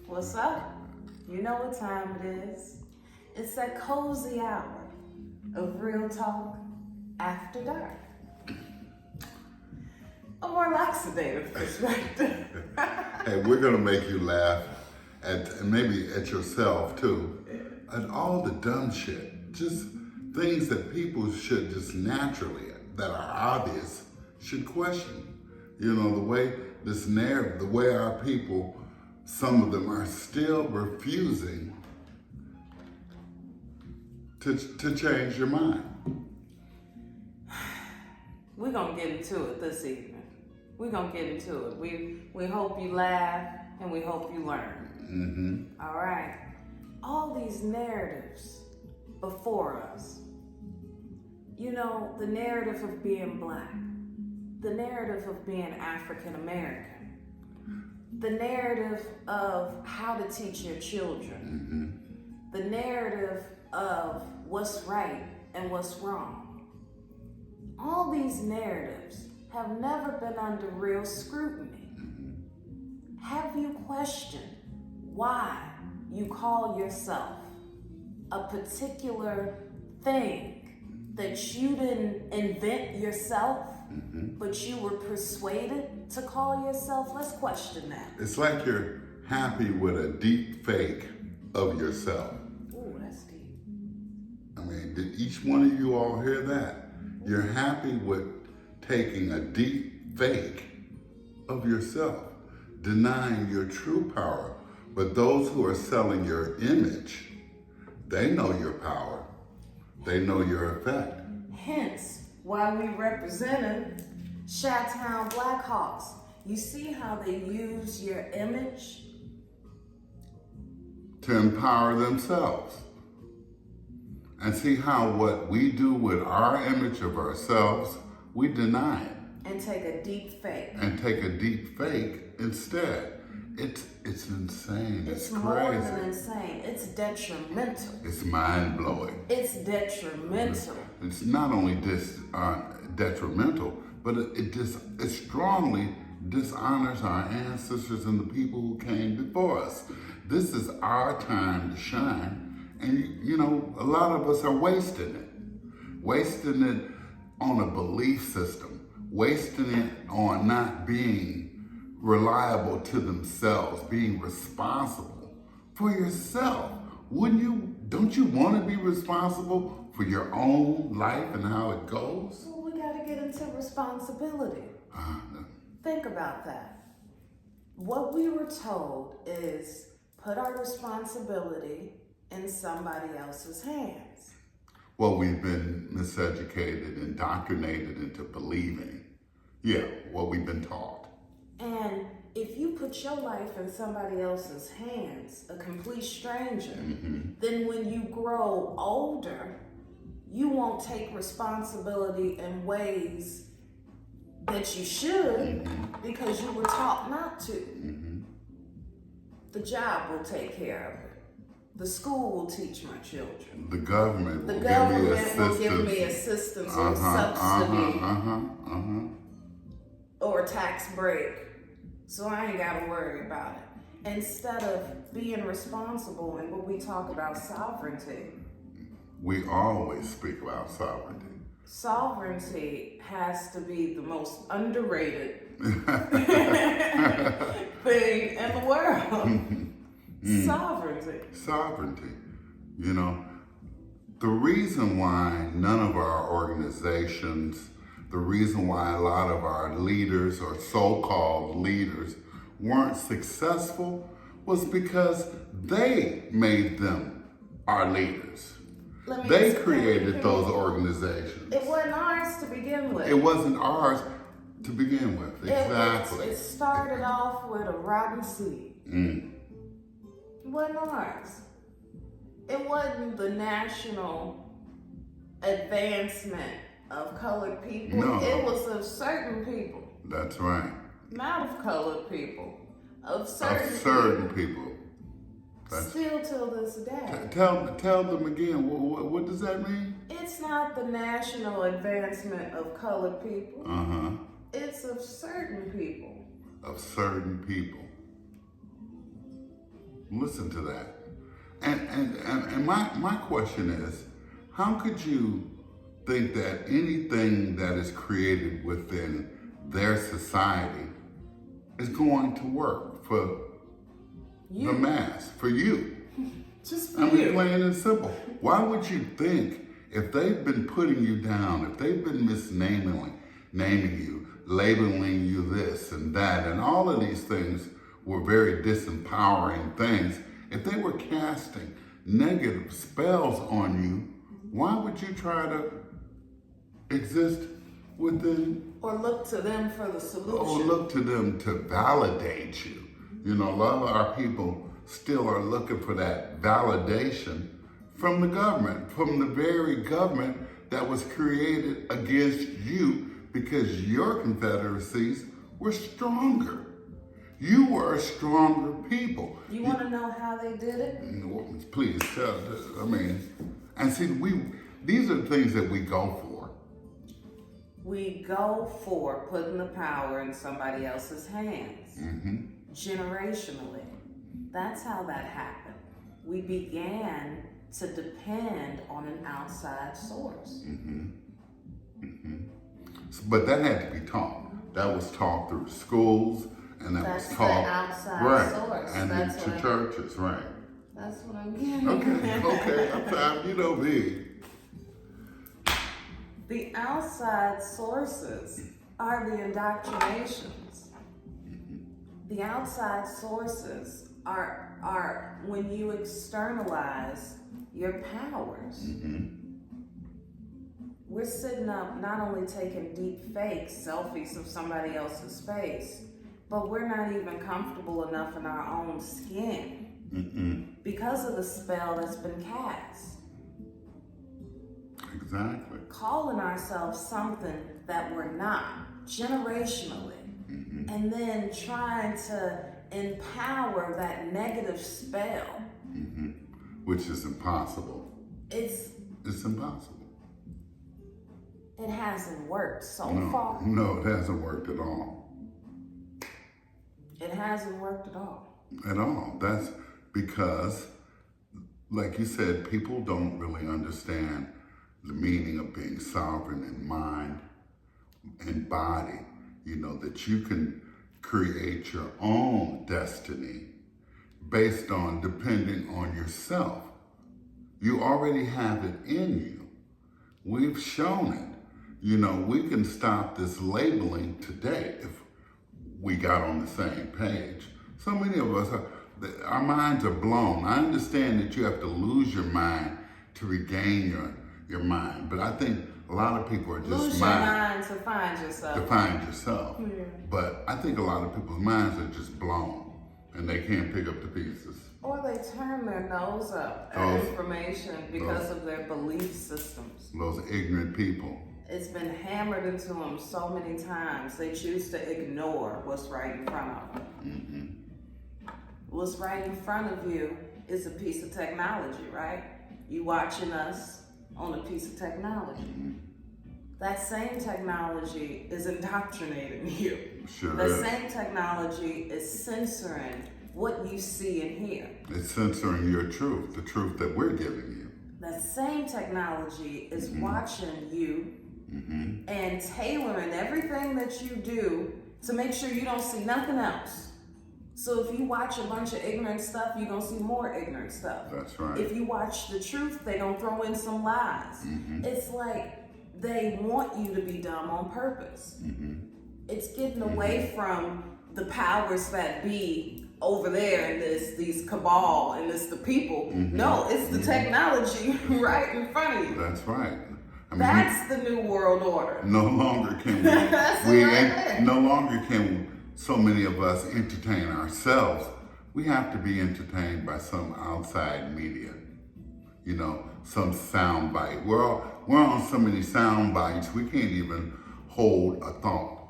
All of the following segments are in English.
What's up? You know what time it is. It's that cozy hour of real talk after dark. A more laxative perspective. Hey, we're gonna make you laugh at maybe at yourself too. At all the dumb shit. Just things that people should just naturally, that are obvious, should question. You know, the way this narrative, the way our people, some of them are still refusing to change your mind. We're gonna get into it this evening. We're gonna get into it. We hope you laugh and we hope you learn. All right. All these narratives before us. You know, the narrative of being black, the narrative of being African American, the narrative of how to teach your children, the narrative of what's right and what's wrong. All these narratives have never been under real scrutiny. Have you questioned why you call yourself a particular thing that you didn't invent yourself, but you were persuaded to call yourself? Let's question that. It's like you're happy with a deep fake of yourself. Ooh, that's deep. I mean, did each one of you all hear that? You're happy with taking a deep fake of yourself, denying your true power. But those who are selling your image, they know your power. They know your effect. Hence why we represented Chi-Town Blackhawks. You see how they use your image To empower themselves. And see how what we do with our image of ourselves, we deny it. and take a deep fake. And take a deep fake instead. It's insane. It's crazy. More than insane. It's detrimental. It's mind-blowing. It's detrimental. It's not only detrimental, but it strongly dishonors our ancestors and the people who came before us. This is our time to shine. And you know, a lot of us are wasting it on a belief system, wasting it on not being reliable to themselves, being responsible for yourself. Don't you want to be responsible for your own life and how it goes? Well, we got to get into responsibility. Think about that. What we were told is put our responsibility in somebody else's hands. Well, we've been miseducated, indoctrinated into believing. Yeah, what we've been taught. And if you put your life in somebody else's hands, a complete stranger, then when you grow older, you won't take responsibility in ways that you should because you were taught not to. The job will take care of it. The school will teach my children. The government will give me assistance or subsidy or a tax break. So I ain't got to worry about it. Instead of being responsible and what we talk about sovereignty. We always speak about sovereignty. Sovereignty has to be the most underrated thing in the world. Sovereignty. You know, the reason why none of our organizations, the reason why a lot of our leaders or so-called leaders weren't successful was because they made them our leaders. They created those organizations. It wasn't ours to begin with. It wasn't ours to begin with, exactly. It started off with a rotten seed. It wasn't ours. It wasn't the national advancement of colored people. No. It was of certain people. That's right. Not of colored people. Of certain people. Still till this day. Tell them again, what does that mean? It's not the national advancement of colored people. It's of certain people. Of certain people. Listen to that. And my question is, how could you think that anything that is created within their society is going to work for the mass, for you? Just for I mean, you. plain and simple. Why would you think if they've been putting you down, if they've been naming you, labeling you this and that, and all of these things were very disempowering things, if they were casting negative spells on you, why would you try to exist within, Or look to them for the solution. or look to them to validate you? You know, a lot of our people still are looking for that validation from the government, from the very government that was created against you because your confederacies were stronger. You were a stronger people. You want to know how they did it? Please tell. I mean, and see, these are things that we go for. We go for putting the power in somebody else's hands. Generationally. That's how that happened. We began to depend on an outside source. But that had to be taught. That was taught through schools, and that That's was taught the outside right, source. and That's into what churches, right? That's what I'm getting. Okay, I'm sorry, you know me. The outside sources are the indoctrinations. The outside sources are when you externalize your powers. We're sitting up not only taking deep fake selfies of somebody else's face, but we're not even comfortable enough in our own skin because of the spell that's been cast. Exactly. Calling ourselves something that we're not, generationally, and then trying to empower that negative spell. Which is impossible. It's impossible. It hasn't worked so far. No, it hasn't worked at all. It hasn't worked at all. At all. That's because, like you said, people don't really understand the meaning of being sovereign in mind and body. You know, that you can create your own destiny based on depending on yourself. You already have it in you. We've shown it. You know, we can stop this labeling today if we got on the same page. So many of us, our minds are blown. I understand that you have to lose your mind to regain your mind, but I think a lot of people are just lose your mind to find yourself. To find yourself. Yeah. But I think a lot of people's minds are just blown and they can't pick up the pieces. Or they turn their nose up at information because of their belief systems. Those ignorant people. It's been hammered into them so many times, they choose to ignore what's right in front of them. What's right in front of you is a piece of technology, right? You watching us on a piece of technology. That same technology is indoctrinating you. Sure That is. same technology is censoring what you see and hear. It's censoring your truth, the truth that we're giving you. That same technology is watching you and tailoring everything that you do to make sure you don't see nothing else. So if you watch a bunch of ignorant stuff, you're going to see more ignorant stuff. That's right. If you watch the truth, they're going to throw in some lies. It's like they want you to be dumb on purpose. It's getting away from the powers that be over there in these cabal and the people. No, it's the technology right in front of you. That's right. I mean, That's the new world order. no longer can That's we it right there. no longer can so many of us entertain ourselves. We have to be entertained by some outside media. You know, some sound bite. We're on so many sound bites, we can't even hold a thought.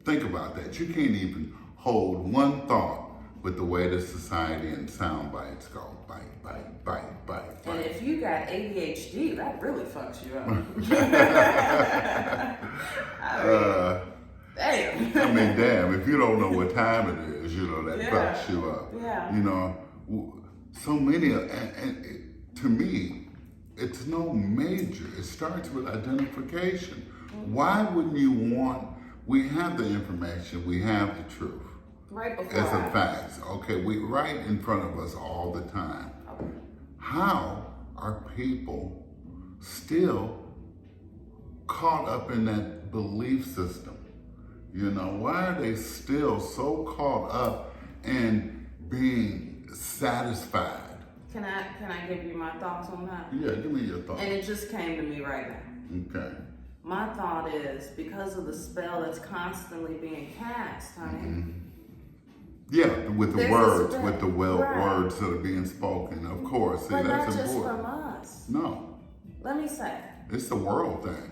Think about that. You can't even hold one thought with the way the society and sound bites go. Bite, bite, bite, bite, And bite. if you got ADHD, that really fucks you up. Damn. I mean, damn, if you don't know what time it is, you know, that Yeah. fucks you up. Yeah. You know, so many, to me, it's no major. It starts with identification. Why wouldn't you want, we have the information, we have the truth. Right before It's a fact. Okay, we right in front of us all the time. Okay. How are people still caught up in that belief system? You know, why are they still so caught up in being satisfied? Can I give you my thoughts on that? Yeah, give me your thoughts. And it just came to me right now. Okay. My thought is because of the spell that's constantly being cast, honey. Yeah, with the There's words, right. with the words that are being spoken, of course. See, But that's not just important. from us. No, Let me say, it's the world thing.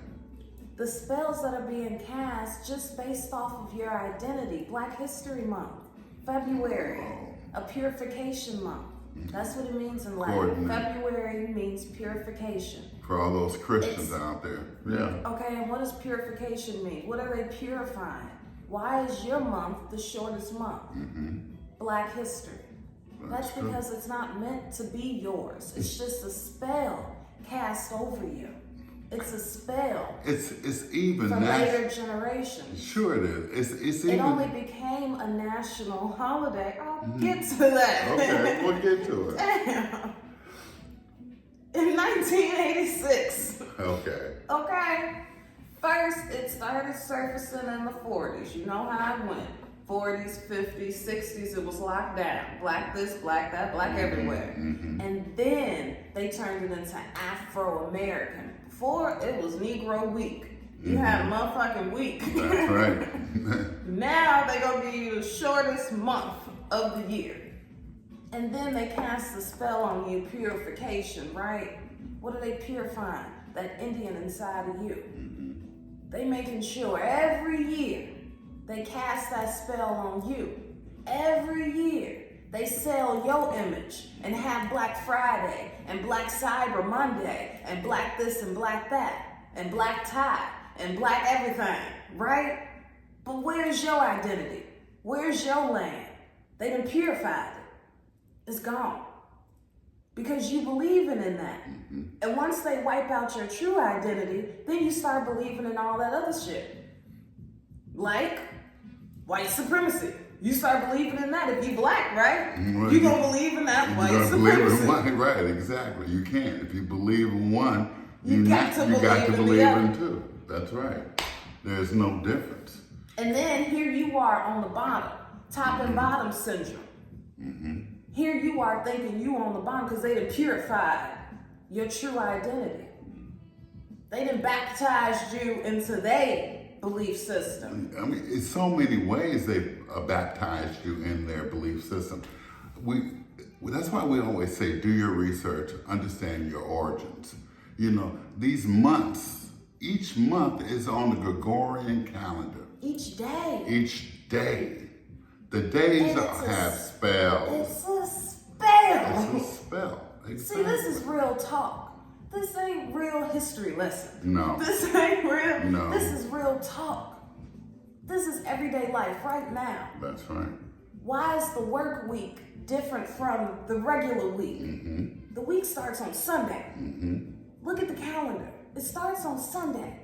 the spells that are being cast just based off of your identity. Black History Month, February, a purification month. That's what it means in Latin. February means purification. For all those Christians out there, yeah. Okay, and what does purification mean? What are they purifying? Why is your month the shortest month? Black History. That's because it's not meant to be yours. It's just a spell cast over you. It's a spell. It's even for later generations. Sure it is. It's even. It only became a national holiday. I'll get to that. Okay, we'll get to it. Damn. In 1986. Okay. Okay. First, it started surfacing in the 40s. You know how it went. 40s, 50s, 60s, it was locked down. Black this, black that, black everywhere. And then they turned it into Afro-American. Before, it was Negro Week. You had a motherfucking week. That's right. Now they gonna give you the shortest month of the year. And then they cast a spell on you, purification, right? What are they purifying? That Indian inside of you. They making sure every year they cast that spell on you. Every year they sell your image and have Black Friday and Black Cyber Monday and Black this and Black that and Black tie and Black everything, right? But where's your identity? Where's your land? They done purified it. It's gone. Because you believing in that. And once they wipe out your true identity, then you start believing in all that other shit. Like white supremacy. You start believing in that if you black, right? Well, you gonna believe in that white believe supremacy. in one, right, exactly. You can't. If you believe in one, you got to believe in two. That's right. There's no difference. And then here you are on the bottom, top and bottom syndrome. Here you are thinking you on the bottom because they done purified your true identity. They done baptized you into their belief system. I mean, in so many ways they've baptized you in their belief system. That's why we always say, do your research, understand your origins. You know, these months, each month is on the Gregorian calendar. Each day. Each day. The days have spells. It's a spell. It's a spell. Exactly. See, this is real talk. This ain't real history lesson. No. This ain't real. No. This is real talk. This is everyday life right now. That's right. Why is the work week different from the regular week? The week starts on Sunday. Look at the calendar. It starts on Sunday.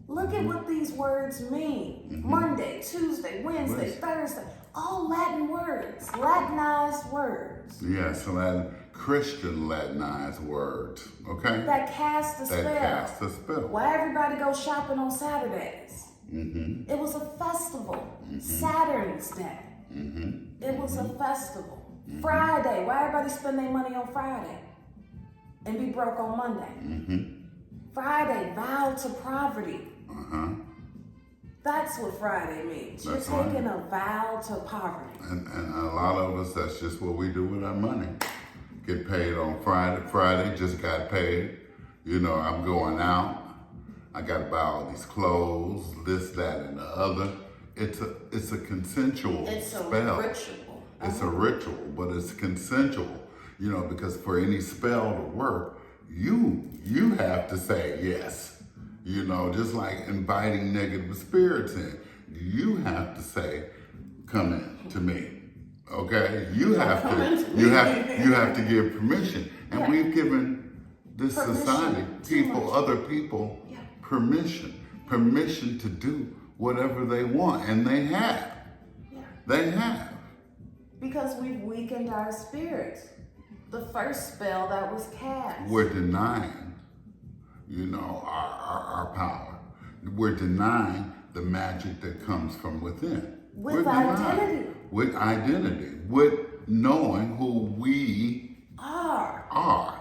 Look at what these words mean. Monday, Tuesday, Wednesday, Thursday. All Latin words, Latinized words. Yes, Christian Latinized words, okay? That cast a spell. That cast a spell. Why everybody go shopping on Saturdays? It was a festival. Saturn's Day. It was a festival. Friday. Why everybody spend their money on Friday and be broke on Monday? Friday, vow to poverty. That's what Friday means. That's You're taking right. a vow to poverty. And a lot of us, that's just what we do with our money. Get paid on Friday. Friday just got paid. You know, I'm going out. I got to buy all these clothes, this, that, and the other. It's a consensual spell. A ritual. It's a ritual, but it's consensual. You know, because for any spell to work, you have to say yes. You know, just like inviting negative spirits in. You have to say, come in to me. Okay, you have to give permission, and we've given this society, other people, permission to do whatever they want, and they have. Yeah. They have. Because we've weakened our spirits. The first spell that was cast. We're denying, our power. We're denying the magic that comes from within. With identity. With identity. With knowing who we are.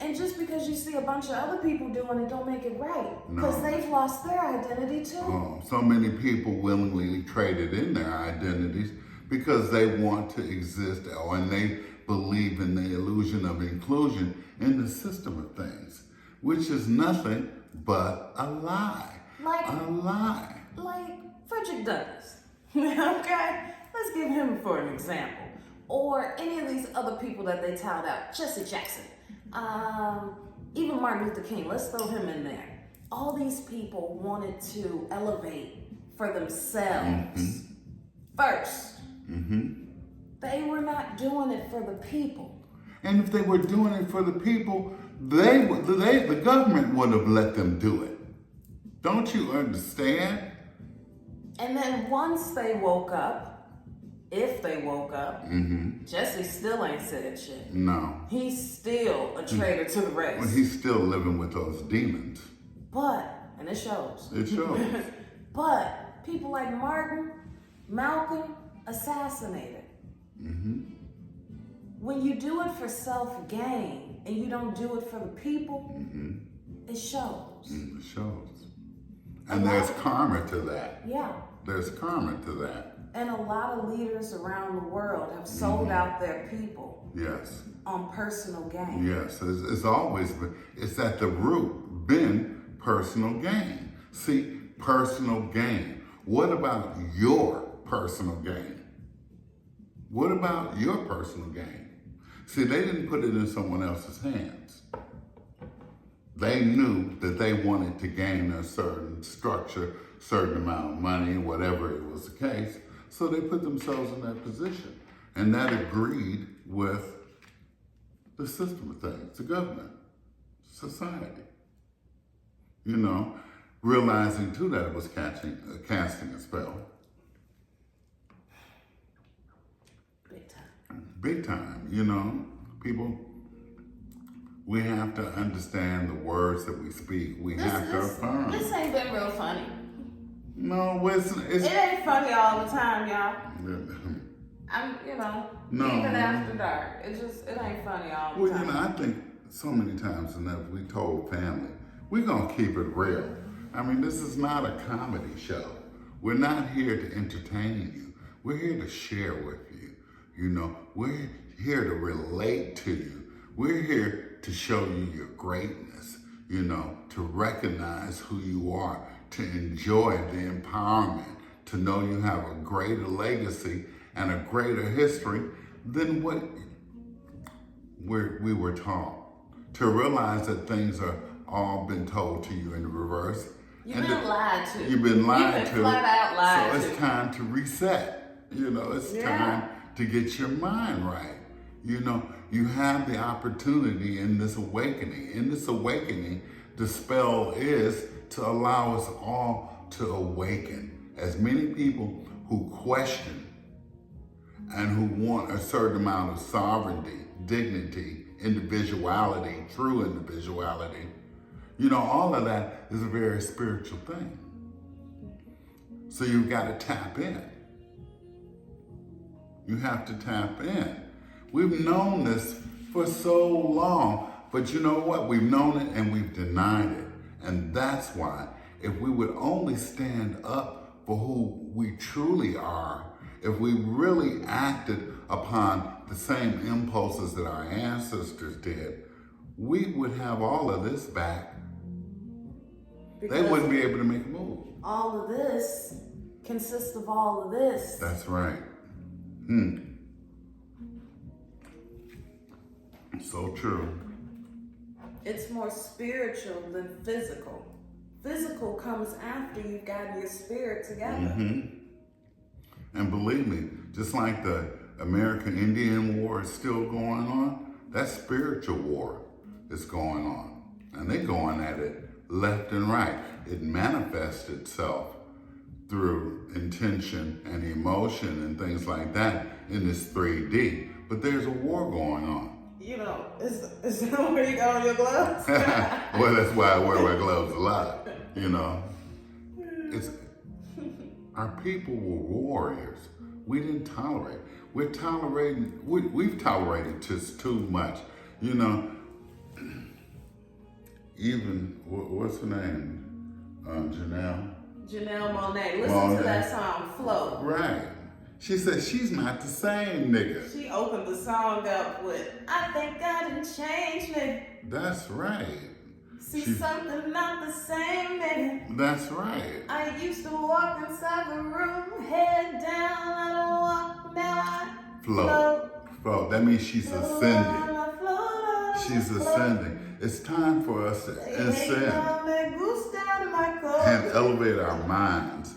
And just because you see a bunch of other people doing it don't make it right. Because they've lost their identity too. So many people willingly traded in their identities because they want to exist, and they believe in the illusion of inclusion in the system of things, which is nothing but a lie. A lie. Like Frederick Douglass. Okay? Let's give him for an example. Or any of these other people that they touted out. Jesse Jackson. Even Martin Luther King. Let's throw him in there. All these people wanted to elevate for themselves first. They were not doing it for the people. And if they were doing it for the people, the government would have let them do it. Don't you understand? And then once they woke up, if they woke up, Jesse still ain't said shit. No. He's still a traitor to the race. Well, he's still living with those demons. And it shows. It shows. But people like Martin, Malcolm, assassinated. When you do it for self-gain and you don't do it for the people, it shows. It shows. And there's karma to that. Yeah. There's karma to that. And a lot of leaders around the world have sold out their people. Yes. On personal gain. Yes. It's always been, it's at the root been personal gain. See, personal gain. What about your personal gain? What about your personal gain? See, they didn't put it in someone else's hands. They knew that they wanted to gain a certain structure, certain amount of money, whatever it was the case. So they put themselves in that position. And that agreed with the system of things, the government, society. Realizing too that it was casting a spell. Big time, people, we have to understand the words that we speak. We have to affirm. This ain't been real funny. No, it ain't funny all the time, y'all. I'm, no, even after dark, it ain't funny all the time. I think so many times enough we told family, we're gonna keep it real. I mean, this is not a comedy show. We're not here to entertain you. We're here to share with you. We're here to relate to you. We're here to show you your greatness, to recognize who you are, to enjoy the empowerment, to know you have a greater legacy and a greater history than what we were taught. To realize that things are all been told to you in reverse. You've been lied to. You've been lied to. Flat out lied to. So it's time to reset. It's time to get your mind right. You have the opportunity in this awakening. In this awakening, the spell is to allow us all to awaken. As many people who question and who want a certain amount of sovereignty, dignity, individuality, true individuality, all of that is a very spiritual thing. So you've got to tap in. You have to tap in. We've known this for so long, but you know what? We've known it and we've denied it. And that's why, if we would only stand up for who we truly are, if we really acted upon the same impulses that our ancestors did, we would have all of this back. They wouldn't be able to make a move. All of this consists of all of this. That's right. So true. It's more spiritual than physical. Physical comes after you've gotten your spirit together. And believe me, Just like the American Indian War is still going on, that spiritual war is going on. And they're going at it left and right. It manifests itself through intention and emotion and things like that in this 3D. But there's a war going on. You know, is that where you got on your gloves? Well, that's why I wear my gloves a lot, you know. Our people were warriors. We didn't tolerate. We've tolerated just too much. You know, even, what's her name? Janelle Monáe. Listen to that song, Flow. Right. She said she's not the same nigga. She opened the song up with, I think God done changed me. That's right. See something not the same, nigga. That's right. I used to walk inside the room, head down, I don't walk, now I float. That means she's ascending. She's ascending. It's time for us to ascend and elevate our minds.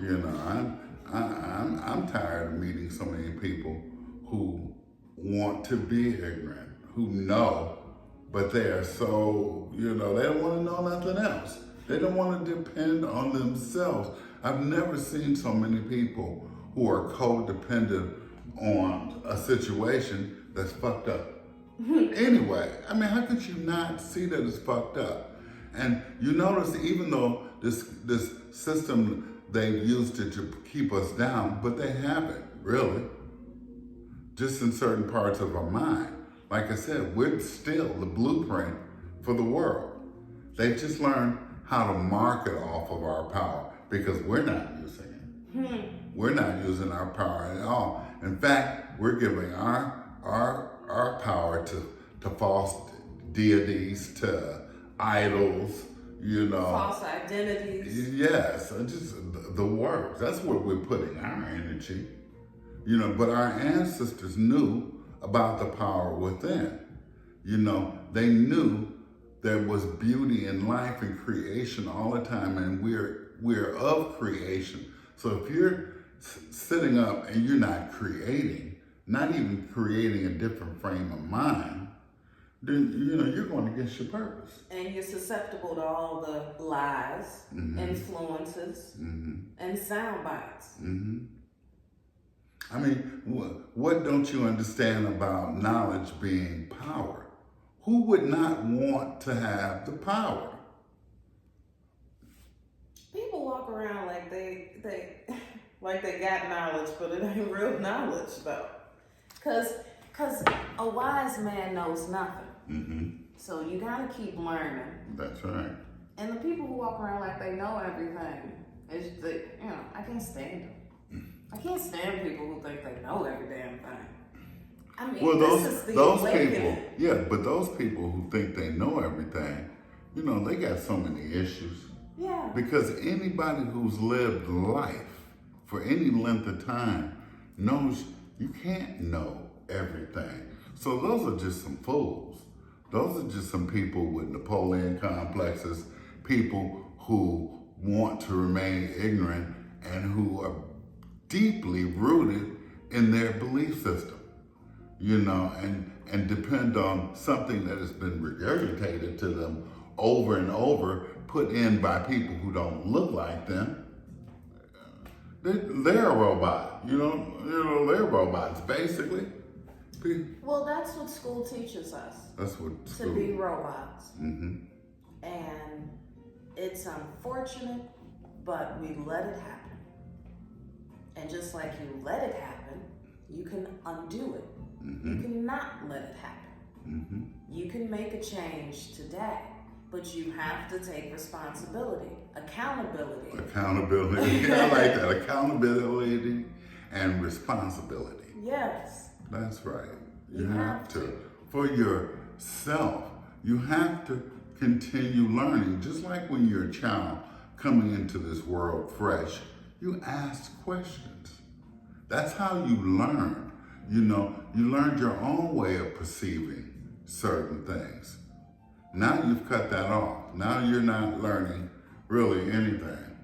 You know, I'm tired of meeting so many people who want to be ignorant, who know, but they are so, you know, they don't want to know nothing else. They don't want to depend on themselves. I've never seen so many people who are codependent on a situation that's fucked up. Anyway, I mean, how could you not see that it's fucked up? And you notice, even though this system, they've used it to keep us down, but they haven't, really. Just in certain parts of our mind. Like I said, we're still the blueprint for the world. They just learned how to market off of our power because we're not using it. We're not using our power at all. In fact, we're giving our power to false deities, to idols, you know. False identities. Yes, just the works. That's where we're putting our energy. You know, but our ancestors knew about the power within. You know, they knew there was beauty in life and creation all the time, and we're of creation. So if you're sitting up and you're not creating, not even creating a different frame of mind, then, you know, you're going against your purpose. And you're susceptible to all the lies, influences, and sound bites. I mean, what don't you understand about knowledge being power? Who would not want to have the power? People walk around like they got knowledge, but it ain't real knowledge though. Cause a wise man knows nothing. So you gotta keep learning. That's right. And the people who walk around like they know everything, I can't stand them. I can't stand people who think they know every damn thing. I mean, well, this is the awakening. But those people who think they know everything, you know, they got so many issues. Yeah. Because anybody who's lived life for any length of time knows you can't know everything. So those are just some fools. Those are just some people with Napoleon complexes, people who want to remain ignorant and who are deeply rooted in their belief system, you know, and depend on something that has been regurgitated to them over and over, put in by people who don't look like them. They're a robot, you know, they're robots, basically. Well, that's what school teaches us. That's what school. To be robots. And it's unfortunate, but we let it happen. And just like you let it happen, you can undo it. You cannot let it happen. You can make a change today, but you have to take responsibility, accountability. Accountability, I like that. Accountability and responsibility. Yes. That's right. You have to. For yourself, you have to continue learning. Just like when you're a child coming into this world fresh, you ask questions. That's how you learn. You know, you learned your own way of perceiving certain things. Now you've cut that off. Now you're not learning really anything.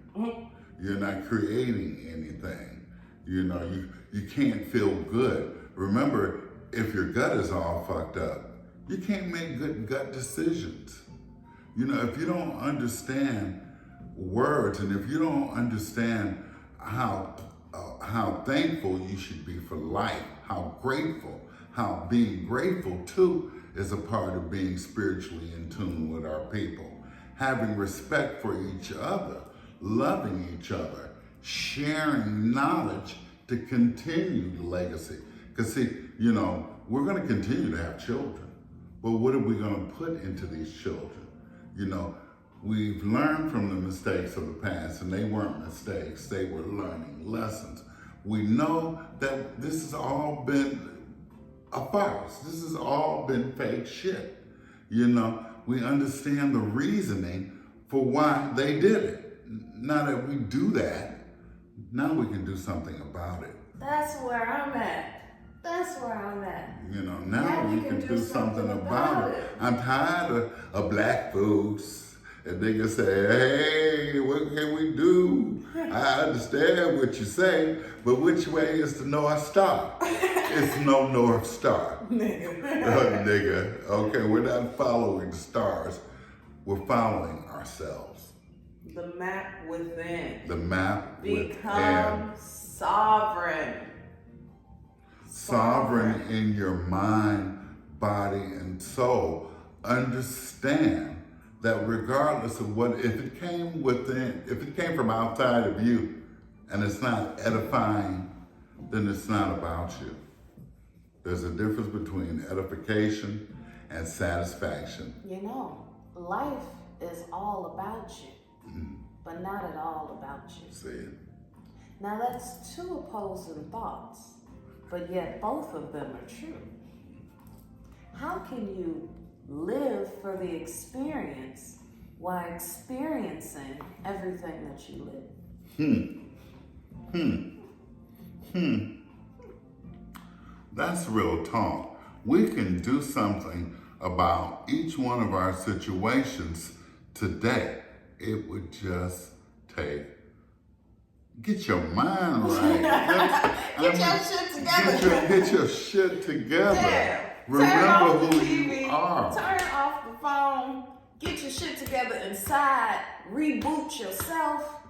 You're not creating anything. You can't feel good. Remember, if your gut is all fucked up, you can't make good gut decisions. If you don't understand words, and if you don't understand how thankful you should be for life, how being grateful too is a part of being spiritually in tune with our people. Having respect for each other, loving each other, sharing knowledge to continue the legacy. Because see, we're going to continue to have children, but what are we going to put into these children? We've learned from the mistakes of the past, and they weren't mistakes, they were learning lessons. We know that this has all been a farce. This has all been fake shit. We understand the reasoning for why they did it. Now that we do that, now we can do something about it. That's where I'm at. Now we can do something about it. I'm tired of black folks. And niggas say, hey, what can we do? I understand what you say, but which way is the North Star? It's no North Star. Nigga. Okay, we're not following stars. We're following ourselves. The map within. The map within. Become sovereign. Sovereign in your mind, body, and soul. Understand that regardless of if it came from outside of you and it's not edifying, then it's not about you. There's a difference between edification and satisfaction. Life is all about you, but not at all about you. See it? Now that's two opposing thoughts, but yet both of them are true. How can you live for the experience while experiencing everything that you live? That's real talk. We can do something about each one of our situations today. It would just get your mind right. Get your shit together. Get your shit together. Yeah. Remember who TV, you are. Turn off the phone. Get your shit together inside. Reboot yourself.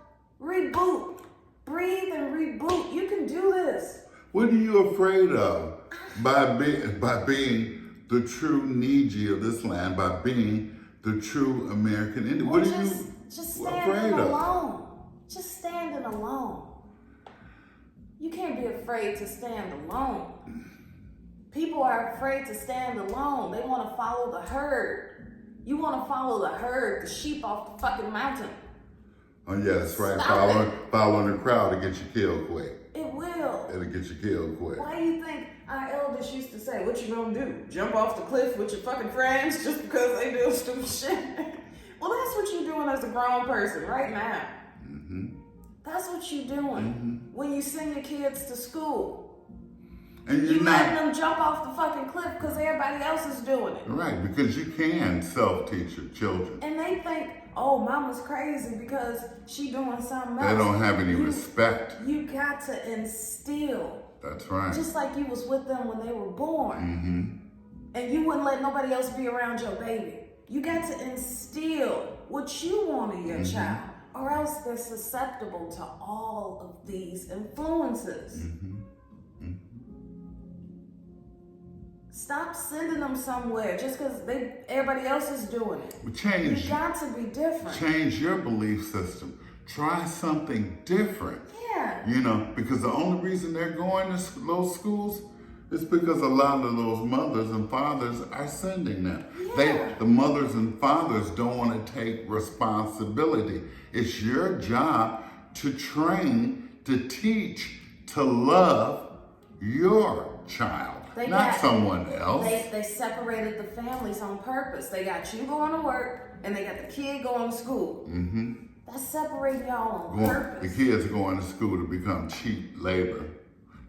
Reboot. Breathe and reboot. You can do this. What are you afraid of by being the true Niji of this land, by being the true American Indian? What are you afraid of? Just standing alone. You can't be afraid to stand alone. People are afraid to stand alone. They want to follow the herd. You want to follow the herd, the sheep off the fucking mountain. Oh yeah, that's right. Following the crowd to get you killed quick. It will. It'll get you killed quick. Why do you think our elders used to say, what you gonna do? Jump off the cliff with your fucking friends just because they do stupid shit? Well, that's what you're doing as a grown person right now. That's what you're doing when you send your kids to school. And you letting them jump off the fucking cliff because everybody else is doing it. Right, because you can self-teach your children. And they think, oh, mama's crazy because she doing something else. They don't have any respect. You got to instill. That's right. Just like you was with them when they were born. And you wouldn't let nobody else be around your baby. You got to instill what you want in your child, or else they're susceptible to all of these influences. Stop sending them somewhere just because everybody else is doing it. You got to be different. Change your belief system. Try something different. Yeah. Because the only reason they're going to those schools is because a lot of those mothers and fathers are sending them. Yeah. The mothers and fathers don't want to take responsibility. It's your job to train, to teach, to love your child. Not someone else. They separated the families on purpose. They got you going to work and they got the kid going to school. That's separating y'all on purpose. The kids are going to school to become cheap labor.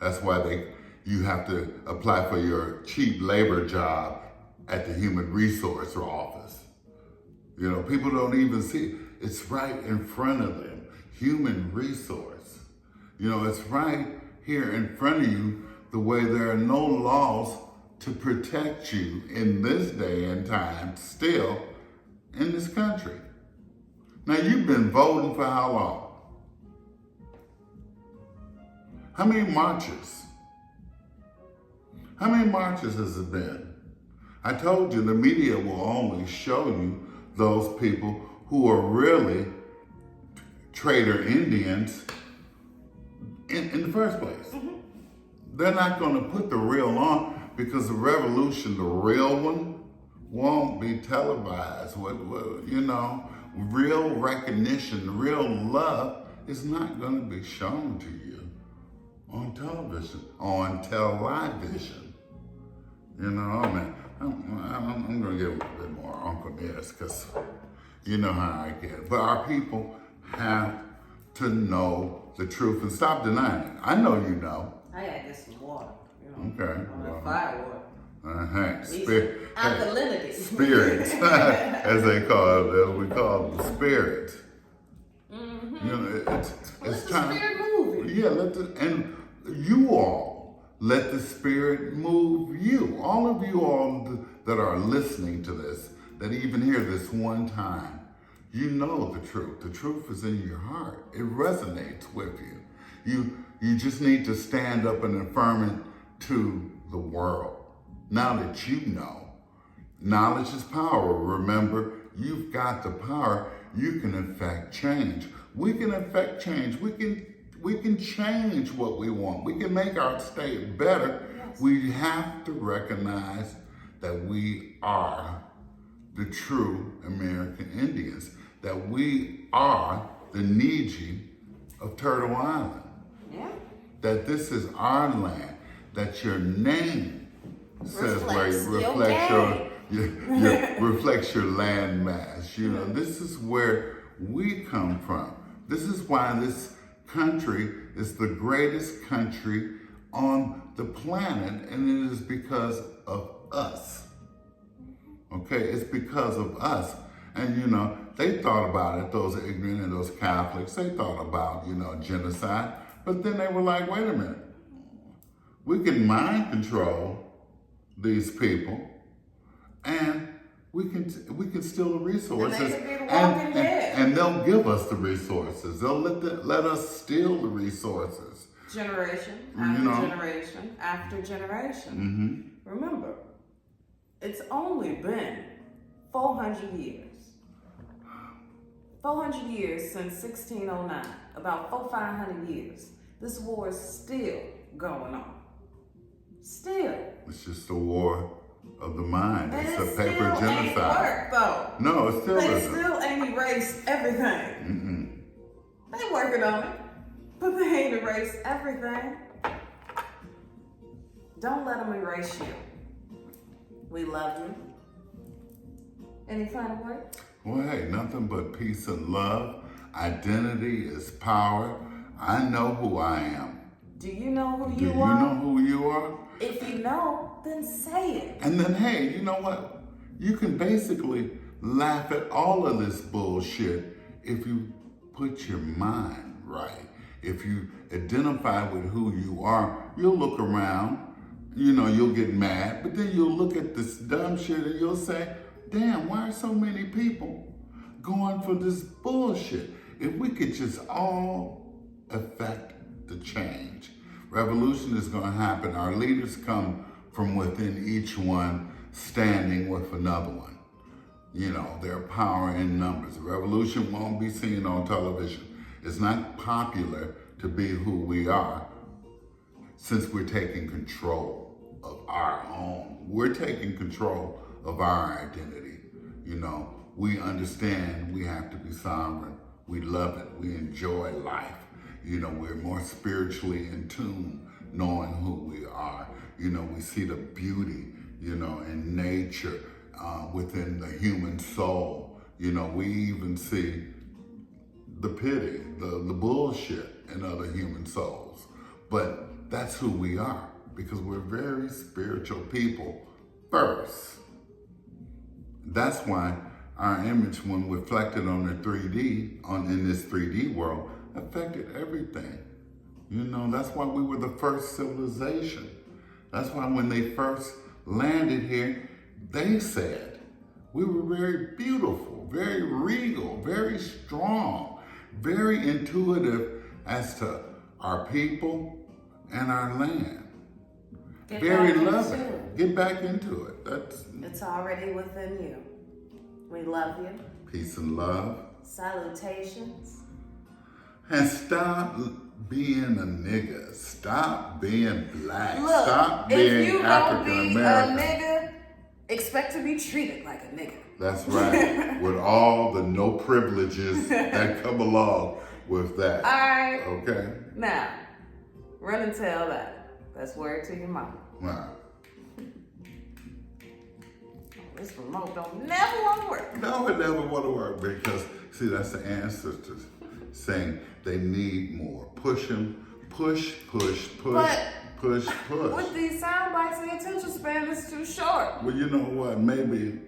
That's why you have to apply for your cheap labor job at the human resource office. People don't even see it. It's right in front of them. Human resource. It's right here in front of you the way there are no laws to protect you in this day and time still in this country. Now, you've been voting for how long? How many marches? How many marches has it been? I told you the media will only show you those people who are really traitor Indians in the first place. Mm-hmm. They're not going to put the real on because the revolution, the real one, won't be televised. Real recognition, real love is not going to be shown to you on television, on television. I'm going to get a little bit more Uncle Dennis because you know how I get. But our people have to know the truth and stop denying it. I know you know. I gotta get some water. Okay. Firewater. Alkalinity. Spirits, as they call it, we call them spirits. Mm-hmm. It's the time. Spirit move. Yeah, and you all let the Spirit move you. All of you all that are listening to this, that even hear this one time, you know the truth. The truth is in your heart. It resonates with you. You just need to stand up and affirm it to the world. Now that you know, knowledge is power. Remember, you've got the power. You can affect change. We can affect change. We can change what we want. We can make our state better. Yes. We have to recognize that we are the true American Indians, that we are the Niji of Turtle Island. Yeah. That this is our land, that your name says where you reflects your land mass. This is where we come from. This is why this country is the greatest country on the planet, and it is because of us. Okay, it's because of us. And they thought about it, those ignorant and those Catholics, they thought about, genocide, but then they were like, wait a minute, we can mind control these people, and we can steal the resources, and they'll give us the resources. They'll let us steal the resources. Generation after generation after generation. Mm-hmm. Remember, it's only been 400 years. 400 years since 1609. About 500 years. This war is still going on. Still. It's just a war of the mind. And it's a paper genocide. Ain't work, though. No, it still isn't. They still ain't erased everything. They working on it, but they ain't erased everything. Don't let them erase you. We love you. Any final words? Well, hey, nothing but peace and love. Identity is power. I know who I am. Do you know who you are? Do you know who you are? If you know, then say it. And then, hey, you know what? You can basically laugh at all of this bullshit if you put your mind right. If you identify with who you are, you'll look around, you'll get mad, but then you'll look at this dumb shit and you'll say, damn, why are so many people going for this bullshit? If we could just all affect the change. Revolution is going to happen. Our leaders come from within each one, standing with another one. Their power in numbers. The revolution won't be seen on television. It's not popular to be who we are since we're taking control of our own. We're taking control of our identity. We understand we have to be sovereign. We love it. We enjoy life. We're more spiritually in tune, knowing who we are. We see the beauty, in nature, within the human soul. We even see the pity, the bullshit in other human souls. But that's who we are, because we're very spiritual people first. That's why our image, when reflected on the 3D, in this 3D world, affected everything You know, that's why we were the first civilization. That's why when they first landed here, they said we were very beautiful, very regal, very strong, very intuitive as to our people and our land. Very loving. Get back into it. It's already within you. We love you. Peace and love. Salutations. And stop being a nigga. Stop being black. Look, stop if being you African American. be a nigga, expect to be treated like a nigga. That's right. With all the no privileges that come along with that. All right. Okay. Now, run and tell that. That's word to your mama. Wow. This remote don't never want to work. No, it never want to work because, see, that's the ancestors saying they need more. Push them, push, push, push, push, push. With these sound bites, the attention span is too short. Well, you know what? Maybe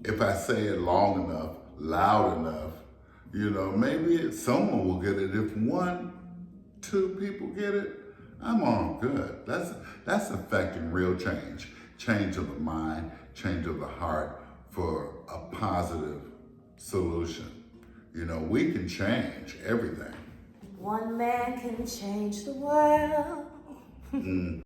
if I say it long enough, loud enough, you know, maybe someone will get it. If 1, 2 people get it, I'm all good. That's affecting real change. Change of the mind, change of the heart for a positive solution. You know, we can change everything. One man can change the world.